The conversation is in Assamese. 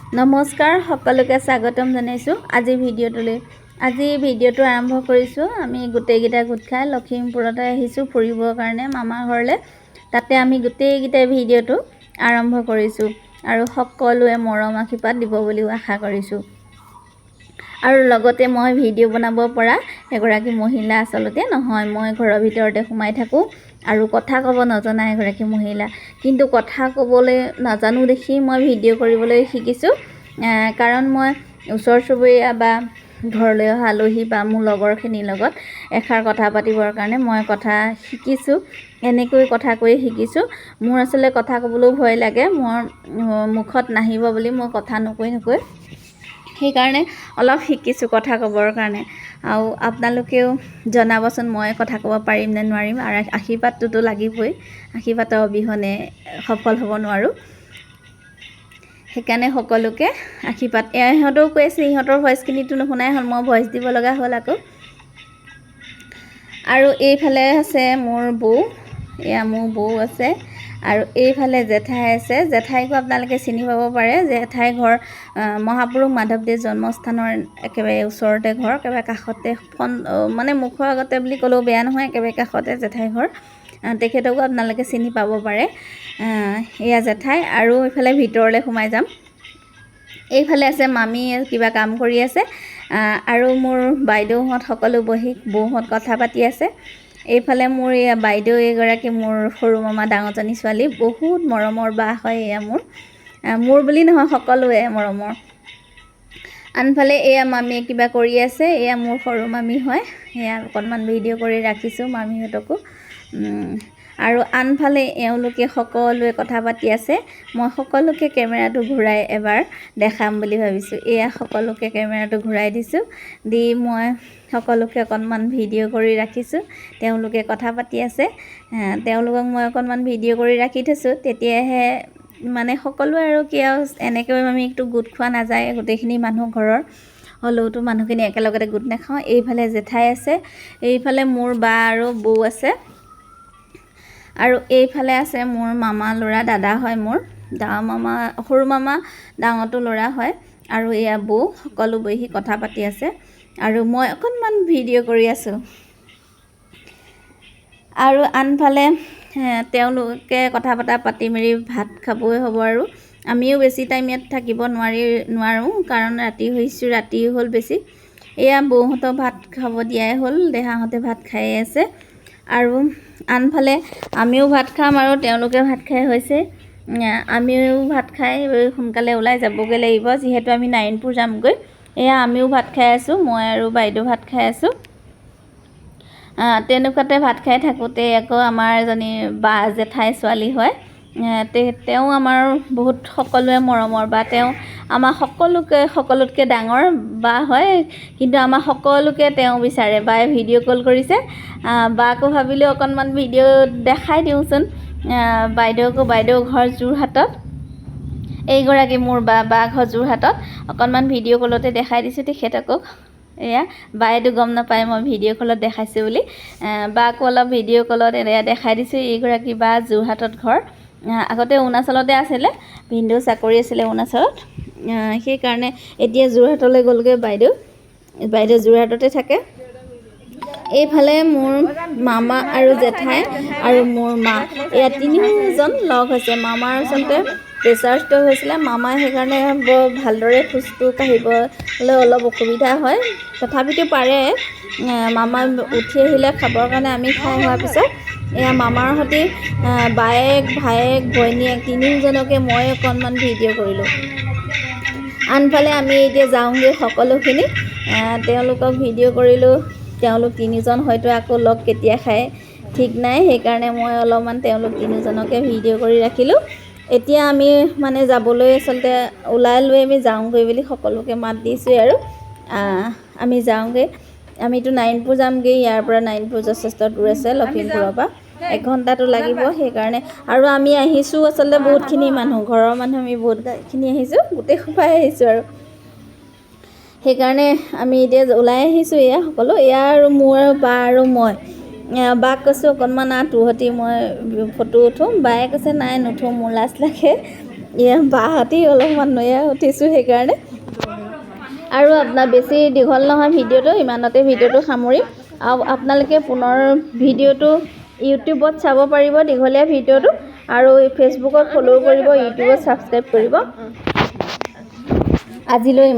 নমস্কাৰ সকলোকে স্বাগতম জনাইছো আজি ভিডিঅ'টো আৰম্ভ কৰিছো আমি গোটেইগিটা গোট খাই লখিমপুৰতে আহিছো ফুৰিবৰ কাৰণে মামা ঘৰলে তাতে আমি গোটেইগিটা ভিডিঅ'টো আৰম্ভ কৰিছো আৰু সকলোৱে মৰম আশীৰ্বাদ দিব বুলি আশা কৰিছো আৰু লগতে মই ভিডিঅ' বনাব পৰা এগৰাকী মহিলা আসলতে নহয় মই ঘৰৰ ভিতৰতে সোমাই থাকো আৰু কথা ক'ব নজনা এগৰাকী মহিলা কিন্তু কথা ক'বলৈ নাজানো দেখি মই ভিডিঅ' কৰিবলৈ শিকিছো কাৰণ মই ওচৰ চুবুৰীয়া বা ঘৰলৈ অহা আলহী বা মোৰ লগৰখিনিৰ লগত এখাৰ কথা পাতিবৰ কাৰণে মই কথা শিকিছো এনেকৈ কথা কৈ শিকিছো মোৰ আসলে কথা ক'বলৈ ভয় লাগে মোৰ মুখত নাহিব বুলি মই কথা নকৈ সেই কাৰণে অলপ শিকিছো কথা ক'বৰ কাৰণে আৰু আপোনালোকেও জনাবচোন মই কথা ক'ব পাৰিম নে নোৱাৰিম আৰু আশীৰ্বাদটো লাগিবই আশীৰ্বাদৰ অবিহনে সফল হ'ব নোৱাৰো সেইকাৰণে সকলোকে আশীৰ্বাদ ইহঁতও কৈছে ইহঁতৰ ভয়েসখিনিটো নুশুনাই হ'ল মই ভয়েস দিব লগা হ'ল আকৌ আৰু এইফালে আছে মোৰ বৌ এয়া মোৰ বৌ আছে আৰু এইফালে জেঠাই আছে জেঠাইকো আপোনালোকে চিনি পাব পাৰে জেঠাই ঘৰ মহাপুৰুষ মাধৱদেৱ জন্মস্থানৰ একেবাৰে ওচৰতে ঘৰ একেবাৰে কাষতে মানে মুখৰ আগতে বুলি ক'লেও বেয়া নহয় একেবাৰে কাষতে জেঠাই ঘৰ তেখেতকো আপোনালোকে চিনি পাব পাৰে এয়া জেঠাই আৰু এইফালে ভিতৰলৈ সোমাই যাম এইফালে আছে মামী কিবা কাম কৰি আছে আৰু মোৰ বাইদেউহঁত সকলো বহি বৌহঁত কথা পাতি আছে এইফালে মোৰ এয়া বাইদেউ এগৰাকী মোৰ সৰু মামা ডাঙৰজনী ছোৱালী বহুত মৰমৰ বা হয় এয়া মোৰ বুলি নহয় সকলোৱে মৰমৰ আনফালে এয়া মামীয়ে কিবা কৰি আছে এয়া মোৰ সৰু মামী হয় এয়া অকণমান ভিডিঅ' কৰি ৰাখিছো মামীহঁতকো আৰু আনফালে এওঁলোকে সকলোৱে কথা পাতি আছে মই সকলোকে কেমেৰাটো ঘূৰাই এবাৰ দেখাম বুলি ভাবিছো এয়া সকলোকে কেমেৰাটো ঘূৰাই দিছো দি মই সকলোকে অকণমান ভিডিঅ' কৰি ৰাখিছো তেওঁলোকে কথা পাতি আছে তেওঁলোকক মই অকণমান ভিডিঅ' কৰি ৰাখি থৈছো তেতিয়াহে মানে সকলোৱে আৰু কি এনেকৈ আমি একটু গোট খোৱা নাযায় গোটেইখিনি মানুহ ঘৰৰ হলৌটো মানুহখিনি একেলগতে গোট নাখাওঁ এইফালে জেঠাই আছে এইফালে মোৰ বা আৰু বৌ আছে আৰু এইফালে আছে মোৰ মামা ল'ৰা দাদা হয় মোৰ ডাঙৰ মামা সৰু মামা ডাঙৰটো ল'ৰা হয় আৰু এয়া বৌ সকলো বহি কথা পাতি আছে আৰু মই অকণমান ভিডিঅ' কৰি আছো আৰু আনফালে তেওঁলোকে কথা পাতি মেলি ভাত খাবই হ'ব আৰু আমিও বেছি টাইম ইয়াত থাকিব নোৱাৰো কাৰণ ৰাতি হ'ল বেছি এয়া বৌহঁতৰ ভাত খাব দিয়াই হ'ল দেহাহঁতে ভাত খাই আছে আৰু আনফালে আমিও ভাত খাম আৰু তেওঁলোকে ভাত খাই হৈছে আমিও ভাত খাই সোনকালে ওলাই যাবগৈ লাগিব যিহেতু আমি নাৰায়ণপুৰ যামগৈ এয়া আমিও ভাত খাই আছো মই আৰু বাইদেউ ভাত খাই আছো তেনেকুৱাতে ভাত খাই থাকোতে আকৌ আমাৰ এজনী বা জেঠাই ছোৱালী হয় তেওঁ আমাৰ বহুত সকলোৱে মৰমৰ বা তেওঁ আমাৰ সকলোতকৈ ডাঙৰ বা হয় কিন্তু আমাৰ সকলোকে তেওঁ বিচাৰে বাই ভিডিঅ' কল কৰিছে বাকো ভাবিলো অকণমান ভিডিঅ' দেখাই দিওঁচোন বাইদেউ ঘৰ যোৰহাটত এইগৰাকী মোৰ বা ঘৰ যোৰহাটত অকণমান ভিডিঅ' কলতে দেখাই দিছো তেখেতকো এয়া বাইদেউ গম নাপায় মই ভিডিঅ' কলত দেখাইছো বুলি বাকো অলপ ভিডিঅ' কলত এয়া দেখাই দিছো এইগৰাকী বা যোৰহাটত ঘৰ আগতে অৰুণাচলতে আছিলে ভিনদেউ চাকৰি আছিলে অৰুণাচলত সেইকাৰণে এতিয়া যোৰহাটলৈ গ'লগৈ বাইদেউ যোৰহাটতে থাকে এইফালে মোৰ মামা আৰু জেঠাই আৰু মোৰ মা এয়া তিনিওজন লগ হৈছে মামাৰ আচলতে প্ৰেছাৰ ষ্ট্ৰক হৈছিলে মামাই সেইকাৰণে বৰ ভালদৰে খোজটো কাঢ়িবলৈ অলপ অসুবিধা হয় তথাপিতো পাৰে মামা উঠি আহিলে খাবৰ কাৰণে আমি খাই হোৱাৰ পিছত এয়া মামাৰ সৈতে বায়েক ভায়েক ভৈনীয়েক তিনিওজনকে মই অকণমান ভিডিঅ' কৰিলোঁ আনফালে আমি এতিয়া যাওঁগৈ সকলোখিনি তেওঁলোকক ভিডিঅ' কৰিলোঁ তেওঁলোক তিনিজন হয়তো আকৌ লগ কেতিয়া খায় ঠিক নাই সেইকাৰণে মই অলপমান তেওঁলোক তিনিজনকে ভিডিঅ' কৰি ৰাখিলোঁ এতিয়া আমি মানে যাবলৈ আচলতে ওলাই লৈ আমি যাওঁগৈ বুলি সকলোকে মাত দিছোঁ আৰু আমি যাওঁগৈ আমিতো নাৰায়ণপুৰ যামগৈ ইয়াৰ পৰা নাৰায়ণপুৰ যথেষ্ট দূৰ আছে লখিমপুৰৰ পৰা 1 ঘণ্টাটো লাগিব সেইকাৰণে আৰু আমি আহিছোঁ আচলতে বহুতখিনি মানুহ ঘৰৰ মানুহ আমি বহুতখিনি আহিছোঁ গোটেই সোপাই আহিছোঁ আৰু সেইকাৰণে আমি এতিয়া ওলাই আহিছোঁ এয়া সকলো এয়া আৰু মোৰ বা আৰু মই বাক কৈছোঁ অকণমান তোৰ সৈতে মই ফটো উঠোঁ বায়ে কৈছে নাই নুঠোঁ মোৰ লাজ লাগে বাহঁতি অলপমান নৈয়া উঠিছোঁ সেইকাৰণে। আৰু আপোনাৰ বেছি দীঘল নহয় ভিডিঅ'টো, ইমানতে ভিডিঅ'টো সামৰিম। আৰু আপোনালোকে পুনৰ ভিডিঅ'টো ইউটিউবত চাব পাৰিব দীঘলীয়া ভিডিঅ'টো, আৰু ফেচবুকত ফ'ল' কৰিব, ইউটিউবত ছাবস্ক্ৰাইব কৰিব। আজিলৈ